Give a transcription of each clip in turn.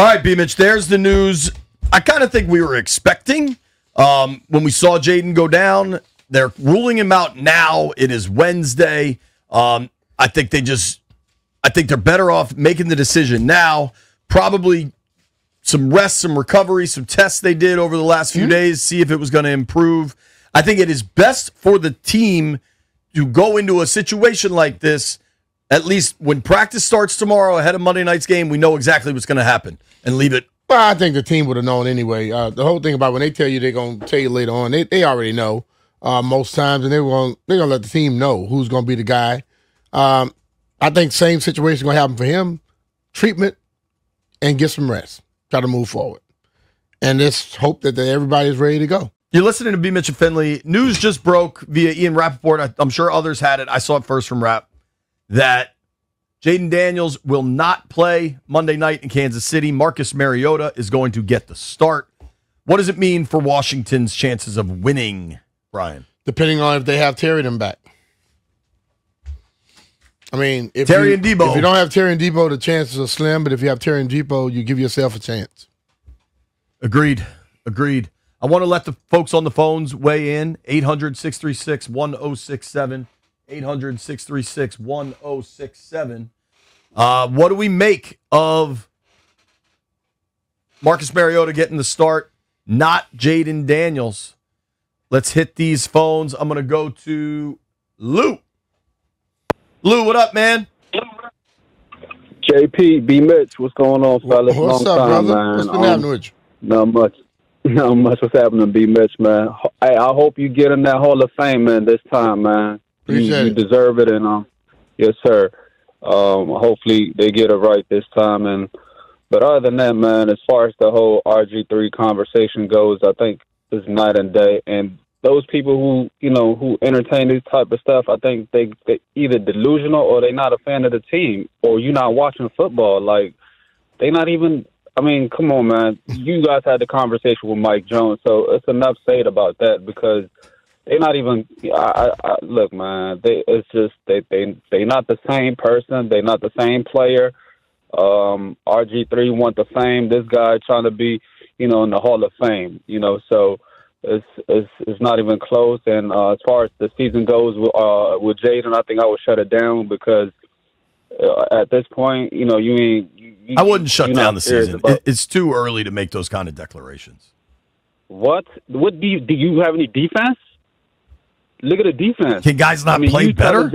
All right, BMitch, there's the news I kind of think we were expecting. When we saw Jayden go down, they're ruling him out now. It is Wednesday. I think they're better off making the decision now. Probably some rest, some recovery, some tests they did over the last few days, see if it was going to improve. I think it is best for the team to go into a situation like this. At least when practice starts tomorrow ahead of Monday night's game, we know exactly what's going to happen and leave it. Well, I think the team would have known anyway. The whole thing about when they tell you they're going to tell you later on, they already know most times, and they're going to let the team know who's going to be the guy. I think same situation going to happen for him. Treatment and get some rest. Try to move forward. And just hope that everybody's ready to go. You're listening to BMitch and Finlay. News just broke via Ian Rappaport. I'm sure others had it. I saw it first from Rapp. That Jayden Daniels will not play Monday night in Kansas City. Marcus Mariota is going to get the start. What does it mean for Washington's chances of winning, Brian? Depending on if they have Terry them back. I mean, if Terry and Debo. If you don't have Terry and Debo, the chances are slim. But if you have Terry and Debo, you give yourself a chance. Agreed. I want to let the folks on the phones weigh in. 800-636-1067. 800-636-1067. What do we make of Marcus Mariota getting the start, not Jayden Daniels? Let's hit these phones. I'm going to go to Lou. Lou, what up, man? JP, BMitch, what's going on, fellas? What's up, brother? Man. What's been happening with you? Not much. What's happening, BMitch, man? Hey, I hope you get in that Hall of Fame, man, this time, man. You deserve it, and yes, sir. Hopefully they get it right this time. But other than that, man, as far as the whole RG3 conversation goes, I think it's night and day. And those people who entertain this type of stuff, I think they either delusional or they're not a fan of the team, or you're not watching football. Like, they not even. I mean, come on, man. You guys had the conversation with Mike Jones, so it's enough said about that because. They're not even. Look, man. They not the same person. They're not the same player. RG3 want the fame. This guy trying to be, in the Hall of Fame. So it's not even close. And as far as the season goes with Jayden, I think I would shut it down because at this point, you ain't. I wouldn't shut down the season. It's too early to make those kind of declarations. What do you have any defense? Look at the defense. Can guys not play better?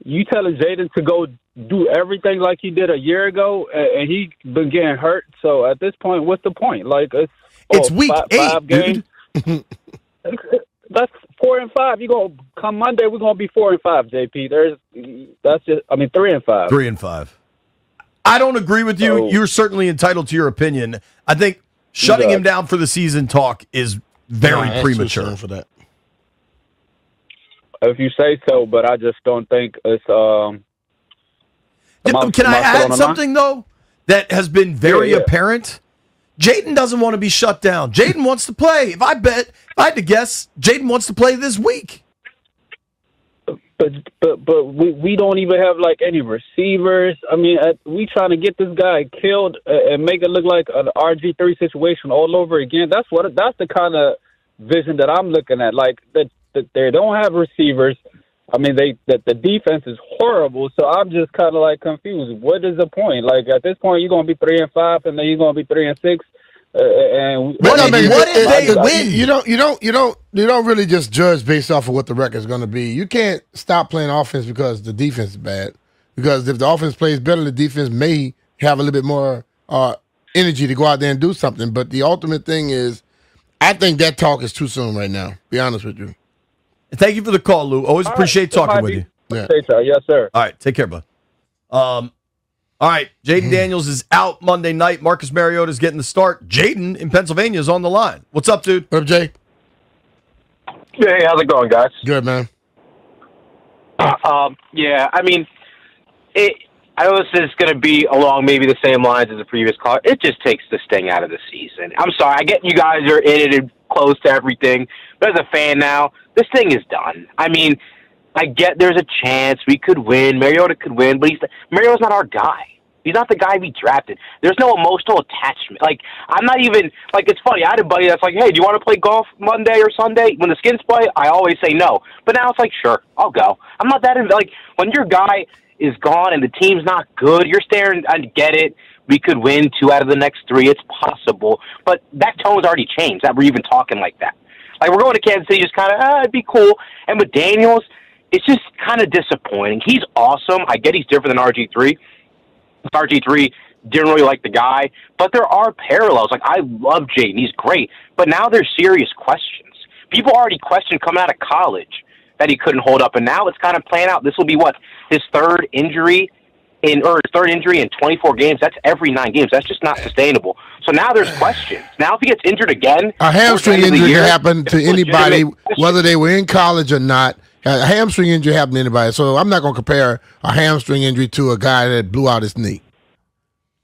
You telling Jayden to go do everything like he did a year ago, and he been getting hurt. So at this point, what's the point? Like it's week 8, games. Dude. That's 4 and 5. You gonna come Monday? We're gonna be 4 and 5. JP, 3 and 5. 3 and 5. I don't agree with you. You're certainly entitled to your opinion. I think shutting him down for the season talk is very premature for that. If you say so, but I just don't think it's. Can I add something, though, that has been very apparent? Jayden doesn't want to be shut down. Jayden wants to play. If I had to guess, Jayden wants to play this week. But we don't even have, any receivers. I mean, we trying to get this guy killed and make it look like an RG3 situation all over again. That's the kind of vision that I'm looking at. They don't have receivers. I mean, the defense is horrible. So I'm just kind of confused. What is the point? At this point, you're going to be 3 and 5, and then you're going to be 3 and 6. And what did they win? You don't really just judge based off of what the record is going to be. You can't stop playing offense because the defense is bad. Because if the offense plays better, the defense may have a little bit more energy to go out there and do something. But the ultimate thing is, I think that talk is too soon right now. Be honest with you. Thank you for the call, Lou. Always appreciate talking with you. Yeah. Yes, sir. All right, take care, bud. All right, Jayden Daniels is out Monday night. Marcus Mariota is getting the start. Jayden in Pennsylvania is on the line. What's up, dude? What up, Jay? Hey, how's it going, guys? Good, man. Yeah, I mean, I know this is going to be along maybe the same lines as the previous call. It just takes the sting out of the season. I'm sorry. I get you guys are in it and close to everything. But as a fan now, this thing is done. I mean, I get there's a chance we could win. Mariota could win, but Mariota's not our guy. He's not the guy we drafted. There's no emotional attachment. Like, I'm not even, like, it's funny. I had a buddy that's like, hey, do you want to play golf Monday or Sunday? When the Skins play, I always say no. But now it's like, sure, I'll go. I'm not that, like, when your guy is gone and the team's not good, you're staring, I get it. We could win 2 out of the next 3. It's possible. But that tone's already changed, that we're even talking like that. Like, we're going to Kansas City just kind of, it'd be cool. And with Daniels, it's just kind of disappointing. He's awesome. I get he's different than RG3. RG3 didn't really like the guy, but there are parallels. Like, I love Jayden. He's great. But now there's serious questions. People already questioned coming out of college that he couldn't hold up, and now it's kind of playing out. This will be what, his third injury in 24 games. That's every 9 games. That's just not sustainable. So now there's questions. Now if he gets injured again, a hamstring injury can happen to anybody, whether they were in college or not. A hamstring injury happened to anybody. So I'm not going to compare a hamstring injury to a guy that blew out his knee.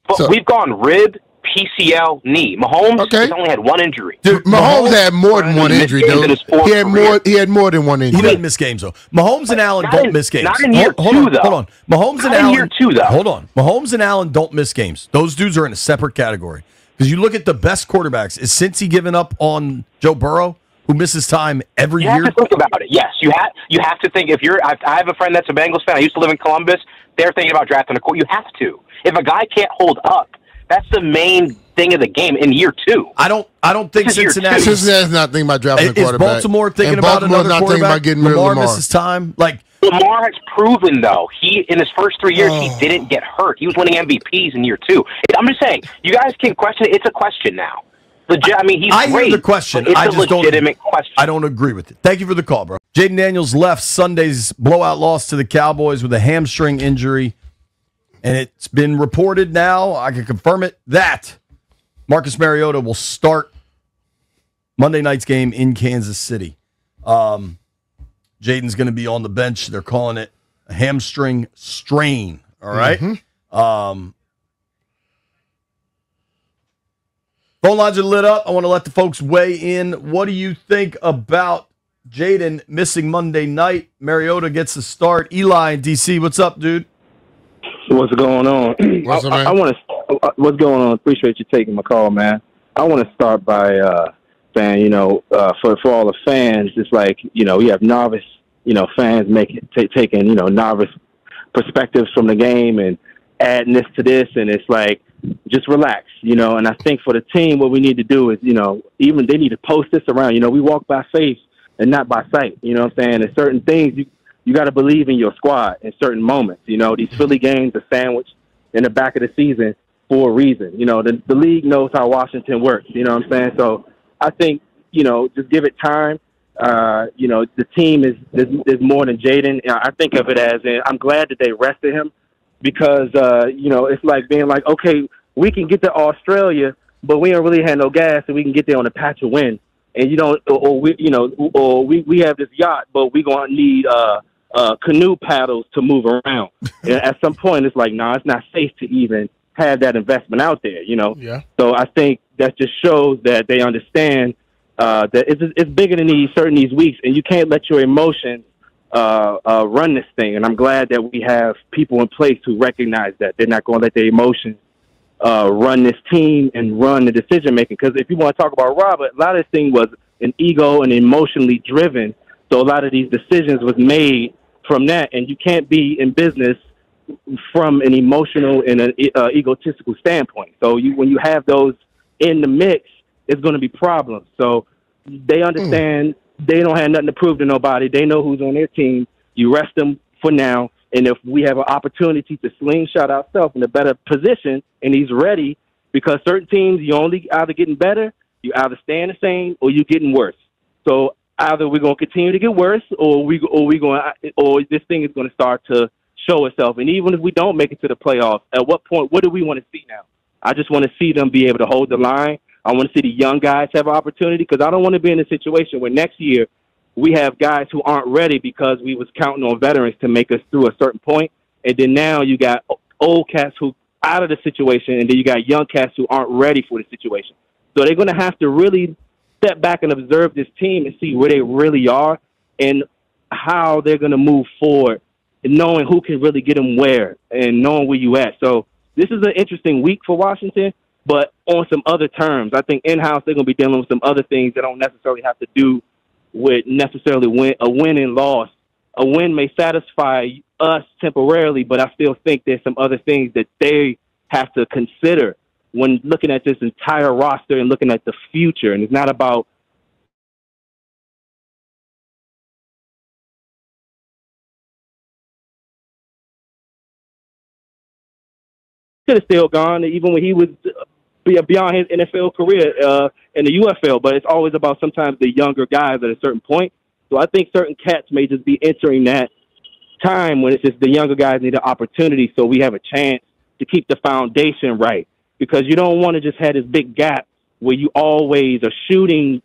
But we've gone rib, PCL, knee. Mahomes has only had 1 injury. Dude, Mahomes had more than 1 injury, dude. He had more than 1 injury. He didn't miss games, though. Mahomes and Allen don't miss games. Not in year 2, though. Hold on. Mahomes and Allen. Year 2, though. Hold on. Mahomes and Allen don't miss games. Those dudes are in a separate category. Because you look at the best quarterbacks. Is Cincy giving up on Joe Burrow, who misses time every year? You have to think about it. Yes, you have to think. If you're, I have a friend that's a Bengals fan. I used to live in Columbus. They're thinking about drafting a quarterback. You have to. If a guy can't hold up, that's the main thing of the game in year 2. I don't think Cincinnati's not thinking about drafting a quarterback. Is Baltimore thinking about another quarterback? About getting rid of Lamar. Misses time. Like, Lamar has proven, though, he in his first 3 years he didn't get hurt. He was winning MVPs in year 2. I'm just saying, you guys can question it. It's a question now. I mean, he's great. Hear the question. It's a legitimate question. I don't agree with it. Thank you for the call, bro. Jayden Daniels left Sunday's blowout loss to the Cowboys with a hamstring injury. And it's been reported now, I can confirm it, that Marcus Mariota will start Monday night's game in Kansas City. Jayden's going to be on the bench. They're calling it a hamstring strain. All right? Phone lines are lit up. I want to let the folks weigh in. What do you think about Jayden missing Monday night? Mariota gets the start. Eli in D.C., what's up, dude? What's going on? What's up, man? What's going on? Appreciate you taking my call, man. I want to start by saying, for all the fans, it's like, we have novice, fans taking, novice perspectives from the game and adding this to this, and it's like, just relax, and I think for the team, what we need to do is, even they need to post this around, we walk by faith and not by sight, you know what I'm saying? And certain things, you got to believe in your squad in certain moments. These Philly games are sandwiched in the back of the season for a reason. The league knows how Washington works. You know what I'm saying? So I think, just give it time. The team is more than Jayden. I think of it as, I'm glad that they rested him because, it's like being like, okay, we can get to Australia, but we don't really have no gas and we can get there on a patch of wind. And we have this yacht, but we're going to need, canoe paddles to move around. And at some point, it's like, it's not safe to even have that investment out there, Yeah. So I think that just shows that they understand that it's bigger than these weeks, and you can't let your emotions run this thing. And I'm glad that we have people in place who recognize that they're not going to let their emotions run this team and run the decision making. Because if you want to talk about Robert, a lot of this thing was an ego and emotionally driven. So a lot of these decisions was made from that, and you can't be in business from an emotional and an egotistical standpoint. So when you have those in the mix, it's going to be problems. So they understand they don't have nothing to prove to nobody. They know who's on their team. You rest them for now, and if we have an opportunity to slingshot ourselves in a better position, and he's ready, because certain teams you only either getting better, you either staying the same, or you getting worse. So either we're going to continue to get worse, or this thing is going to start to show itself. And even if we don't make it to the playoffs, at what point, what do we want to see now? I just want to see them be able to hold the line. I want to see the young guys have an opportunity, because I don't want to be in a situation where next year we have guys who aren't ready because we was counting on veterans to make us through a certain point. And then now you got old cats who out of the situation, and then you got young cats who aren't ready for the situation. So they're going to have to really step back and observe this team and see where they really are and how they're going to move forward, and knowing who can really get them where and knowing where you at. So this is an interesting week for Washington, but on some other terms. I think in-house they're going to be dealing with some other things that don't necessarily have to do with necessarily a win and loss. A win may satisfy us temporarily, but I still think there's some other things that they have to consider when looking at this entire roster and looking at the future. And it's not about could have still gone even when he was beyond his NFL career in the UFL, but it's always about sometimes the younger guys at a certain point. So I think certain cats may just be entering that time when it's just the younger guys need an opportunity so we have a chance to keep the foundation right, because you don't want to just have this big gap where you always are shooting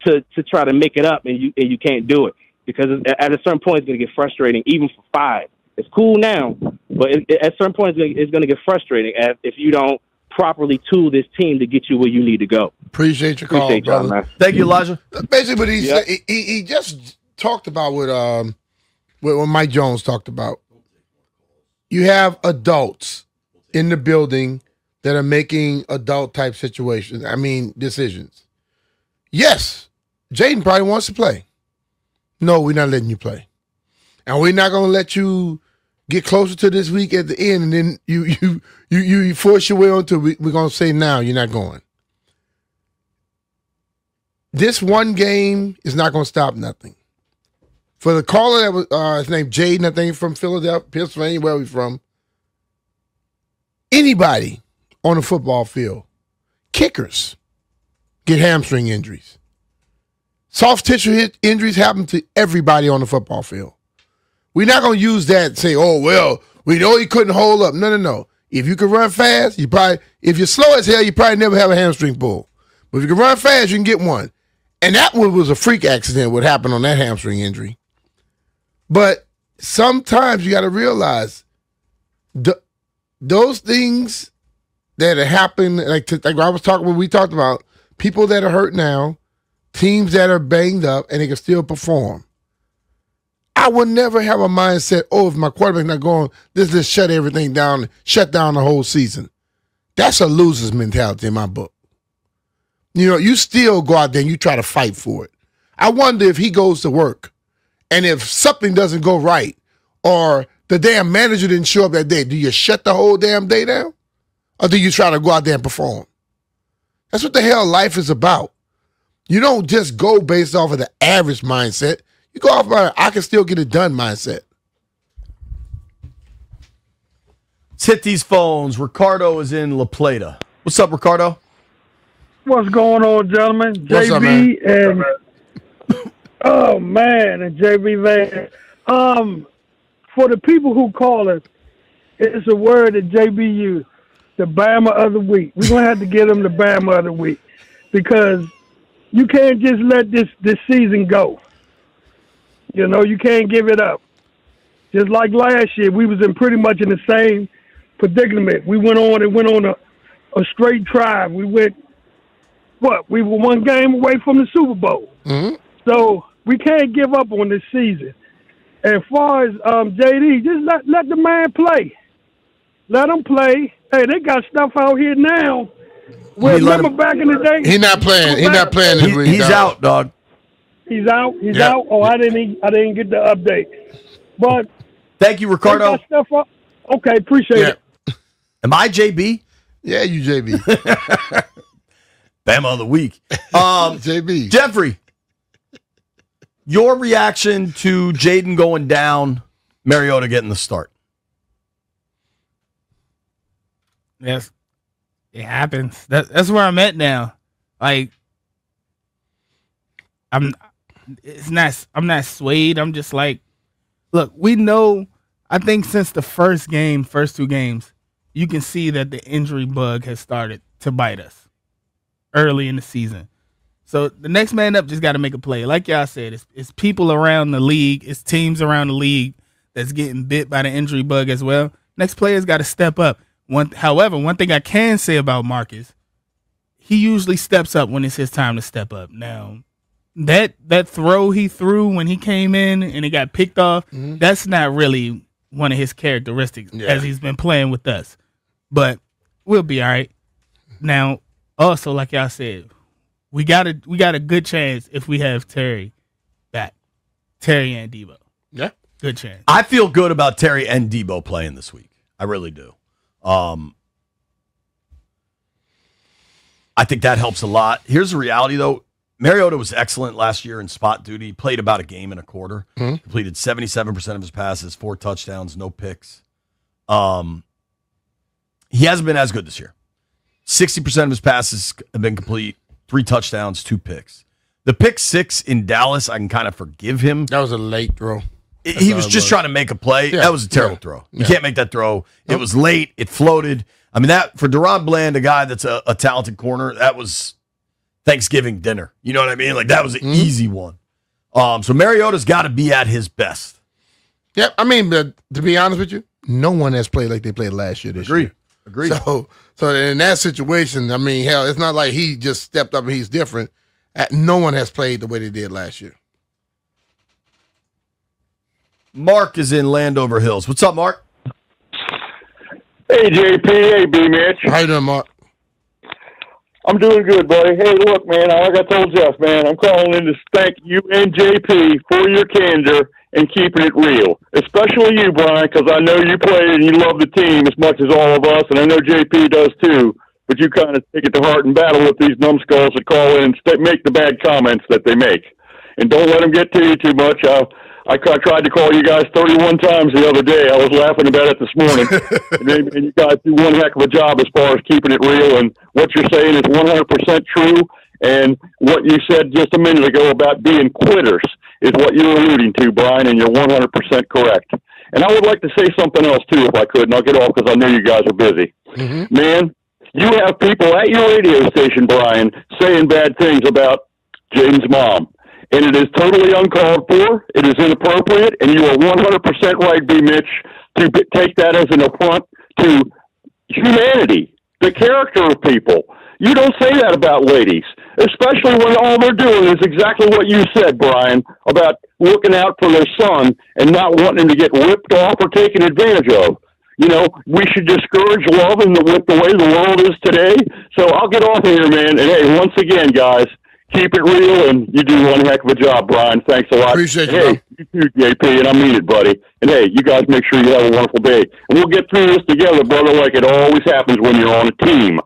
to try to make it up and you can't do it, because at a certain point it's going to get frustrating even for 5. It's cool now, but at certain points it's going to get frustrating if you don't properly tool this team to get you where you need to go. Appreciate your call, brother. Man. Thank you, Elijah. Basically, what he just talked about what Mike Jones talked about. You have adults in the building that are making adult-type decisions. Yes, Jayden probably wants to play. No, we're not letting you play. And we're not going to let you get closer to this week at the end, and then you force your way onto it. We're going to say now you're not going. This one game is not going to stop nothing. For the caller that was his name Jayden, I think from Philadelphia, Pennsylvania, where we from, anybody on the football field, kickers get hamstring injuries. Soft tissue injuries happen to everybody on the football field. We're not going to use that and say, oh, well, we know he couldn't hold up. No. If you can run fast, if you're slow as hell, you probably never have a hamstring pull. But if you can run fast, you can get one. And that one was a freak accident, what happened on that hamstring injury. But sometimes you got to realize those things that happen, like I was talking when we talked about, people that are hurt now, teams that are banged up, and they can still perform. I would never have a mindset, if my quarterback's not going, let's just shut everything down, shut down the whole season. That's a loser's mentality in my book. You still go out there and you try to fight for it. I wonder if he goes to work and if something doesn't go right or the damn manager didn't show up that day, do you shut the whole damn day down? Or do you try to go out there and perform? That's what the hell life is about. You don't just go based off of the average mindset. You go off by I can still get it done mindset. Let's hit these phones. Ricardo is in La Plata. What's up, Ricardo? What's going on, gentlemen? What's up, man? And oh man, and JB Van. For the people who call us, it's a word that JB used, the Bama of the week. We're gonna have to get them the Bama of the week because you can't just let this season go. You can't give it up. Just like last year, we was pretty much in the same predicament. We went on a straight drive. We were one game away from the Super Bowl. Mm-hmm. So we can't give up on this season. As far as JD, just let the man play. Let him play. Hey, they got stuff out here now. Remember back in the day? He's not playing. He's not playing this week. He's out, dog. He's out. He's out. Oh, I didn't get the update. But thank you, Ricardo. They got stuff up. Okay, appreciate it. Am I JB? Yeah, you JB. Bama of the week. JB. Jeffrey, your reaction to Jayden going down, Mariota getting the start? Yes, it happens. That's where I'm at now. Like, I'm not swayed. I'm just like, look, we know. I think since the first two games, you can see that the injury bug has started to bite us early in the season. So the next man up just got to make a play. Like y'all said, it's people around the league, it's teams around the league that's getting bit by the injury bug as well. Next player's got to step up. However, one thing I can say about Marcus, he usually steps up when it's his time to step up. Now, that throw he threw when he came in and it got picked off, that's not really one of his characteristics as he's been playing with us. but we'll be all right. Now, also, like y'all said, we got a good chance if we have Terry back. Terry and Debo. Yeah. Good chance. I feel good about Terry and Debo playing this week. I really do. I think that helps a lot. Here's the reality, though. Mariota was excellent last year in spot duty. Played about a game and a quarter. Mm-hmm. Completed 77% of his passes, 4 touchdowns, no picks. He hasn't been as good this year. 60% of his passes have been complete, 3 touchdowns, 2 picks. The pick 6 in Dallas, I can kind of forgive him. That was a late throw. He was just trying to make a play. Yeah, that was a terrible throw. You can't make that throw. It was late. It floated. I mean, that for Deron Bland, a guy that's a talented corner, that was Thanksgiving dinner. You know what I mean? Like, that was an easy one. So Mariota's got to be at his best. Yeah, I mean, but to be honest with you, no one has played like they played last year this year. Agreed. So in that situation, I mean, hell, it's not like he just stepped up and he's different. No one has played the way they did last year. Mark is in Landover Hills. What's up, Mark? Hey, JP. Hey, BMitch. How you doing, Mark? I'm doing good, buddy. Hey, look, man, like I told Jeff, man, I'm calling in to thank you and JP for your candor and keeping it real. Especially you, Brian, because I know you play and you love the team as much as all of us, and I know JP does too. But you kind of take it to heart and battle with these numbskulls that call in and make the bad comments that they make. And don't let them get to you too much. I tried to call you guys 31 times the other day. I was laughing about it this morning. and you guys do one heck of a job as far as keeping it real. And what you're saying is 100% true. And what you said just a minute ago about being quitters is what you're alluding to, Brian, and you're 100% correct. And I would like to say something else, too, if I could, and I'll get off because I know you guys are busy. Mm-hmm. Man, you have people at your radio station, Brian, saying bad things about Jayden's mom. And it is totally uncalled for. It is inappropriate. And you are 100% right, BMitch, to take that as an affront to humanity, the character of people. You don't say that about ladies, especially when all they're doing is exactly what you said, Brian, about looking out for their son and not wanting him to get ripped off or taken advantage of. You know, we should discourage love with the way the world is today. So I'll get off of here, man. And, hey, once again, guys, keep it real, and you do one heck of a job, Brian. Thanks a lot. Appreciate you, Hey, you too, JP, and I mean it, buddy. And, hey, you guys make sure you have a wonderful day. And we'll get through this together, brother, like it always happens when you're on a team.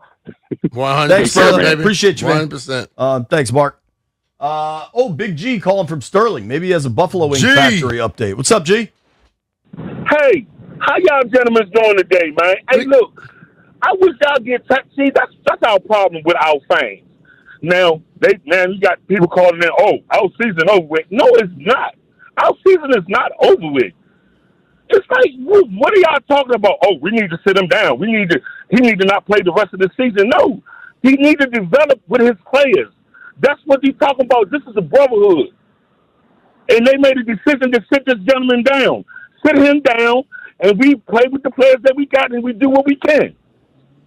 100%, thanks, brother. baby. Appreciate you, man. 100%. Thanks, Mark. Big G calling from Sterling. Maybe he has a Buffalo Wing Factory update. What's up, G? Hey, how y'all gentlemen doing today, man? Hey, look, I wish y'all get see. That's our problem with our fans. Now you got people calling in. Oh, our season over with. No, it's not. Our season is not over with. It's like, what are y'all talking about? Oh, we need to sit him down. He need to not play the rest of the season. No, he need to develop with his players. That's what he's talking about. This is a brotherhood, and they made a decision to sit this gentleman down, sit him down, and we play with the players that we got, and we do what we can.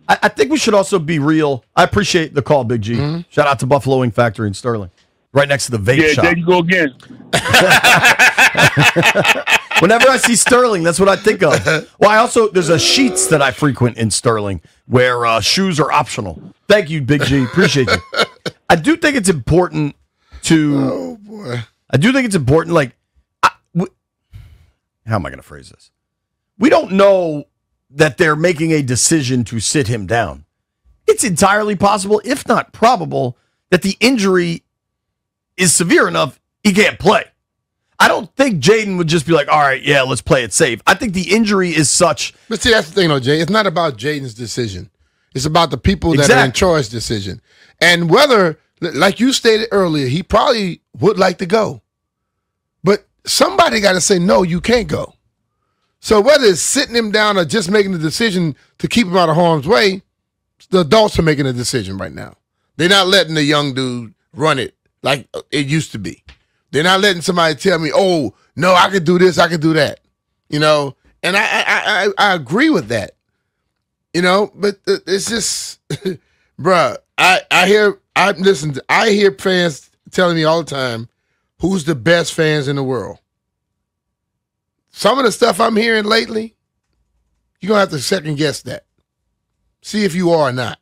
I think we should also be real. I appreciate the call, Big G. Mm-hmm. Shout out to Buffalo Wing Factory in Sterling, right next to the vape shop. Yeah, there you go again. Whenever I see Sterling, that's what I think of. Well, there's a Sheetz that I frequent in Sterling where shoes are optional. Thank you, Big G. Appreciate you. I do think it's important to. Oh boy. I do think it's important. Like, how am I going to phrase this? We don't know that they're making a decision to sit him down. It's entirely possible, if not probable, that the injury is severe enough he can't play. I don't think Jayden would just be like, all right, yeah, let's play it safe. I think the injury is such. But see, that's the thing, though, Jay. It's not about Jayden's decision. It's about the people that are in charge decision. And whether, like you stated earlier, he probably would like to go. But somebody got to say, no, you can't go. So whether it's sitting him down or just making the decision to keep him out of harm's way, the adults are making a decision right now. They're not letting the young dude run it like it used to be. They're not letting somebody tell me, oh, no, I could do this, I could do that. You know, and I agree with that. You know, but it's just, bruh, I hear fans telling me all the time, who's the best fans in the world? Some of the stuff I'm hearing lately, you're going to have to second guess that. See if you are or not.